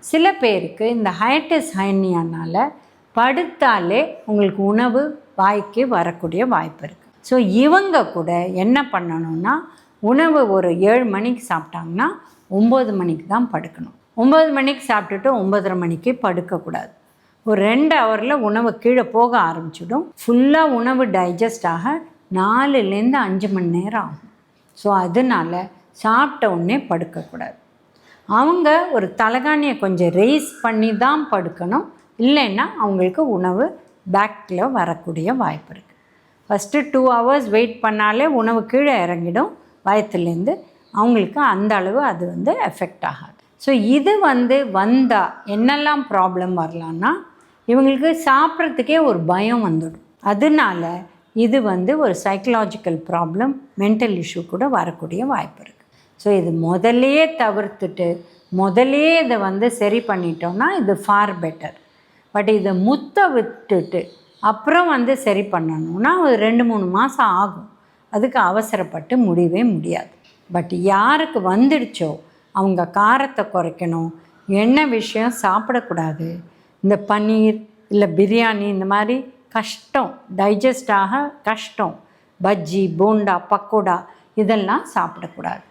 சில பேருக்கு இந்த ஹைட்டிஸ் ஹைர்னியானால் படுத்தாலே உங்களுக்கு உணவு வாய்க்கு வரக்கூடிய வாய்ப்பு இருக்குது. ஸோ இவங்க கூட என்ன பண்ணணும்னா, உணவு ஒரு 7 மணிக்கு சாப்பிட்டாங்கன்னா 9 மணிக்கு தான் படுக்கணும். 9 மணிக்கு சாப்பிட்டுட்டு 9:30 மணிக்கு படுக்கக்கூடாது. ஒரு 2 ஹவரில் உணவு கீழே போக ஆரம்பிச்சிடும். ஃபுல்லாக உணவு டைஜஸ்ட் ஆக 4லேருந்து 5 மணி நேரம் ஆகும். ஸோ அதனால் சாப்பிட்ட உடனே படுக்கக்கூடாது. அவங்க ஒரு தலகாணியை கொஞ்சம் ரெய்ஸ் பண்ணி தான் படுக்கணும். இல்லைன்னா அவங்களுக்கு உணவு பேக்கில் வரக்கூடிய வாய்ப்பு இருக்குது. ஃபஸ்ட்டு 2 ஹவர்ஸ் வெயிட் பண்ணாலே உணவு கீழே இறங்கிடும் வயத்துலேருந்து. அவங்களுக்கு அந்த அளவு அது எஃபெக்ட் ஆகாது. ஸோ இது வந்தால் என்னெல்லாம் ப்ராப்ளம் வரலான்னா, இவங்களுக்கு சாப்பிட்றதுக்கே ஒரு பயம் வந்துடும். அதனால இது ஒரு சைக்கலாஜிக்கல் ப்ராப்ளம், மென்டல் இஷ்யூ கூட வரக்கூடிய வாய்ப்பு இருக்குது. ஸோ இது முதல்லையே தவிர்த்துட்டு முதல்லையே இதை சரி பண்ணிட்டோம்னா இது ஃபார் பெட்டர். பட் இதை விட்டுட்டு அப்புறம் சரி பண்ணணும்னா ஒரு 2-3 மாதம் ஆகும். அதுக்கு அவசரப்பட்டு முடியவே முடியாது. பட் யாருக்கு வந்துடுச்சோ அவங்க காரத்தை குறைக்கணும், எண்ணெய் விஷயம் சாப்பிடக்கூடாது, இந்த பன்னீர் இல்லை பிரியாணி இந்த மாதிரி கஷ்டம், டைஜஸ்ட் ஆக கஷ்டம், பஜ்ஜி போண்டா பக்கோடா இதெல்லாம் சாப்பிடக்கூடாது.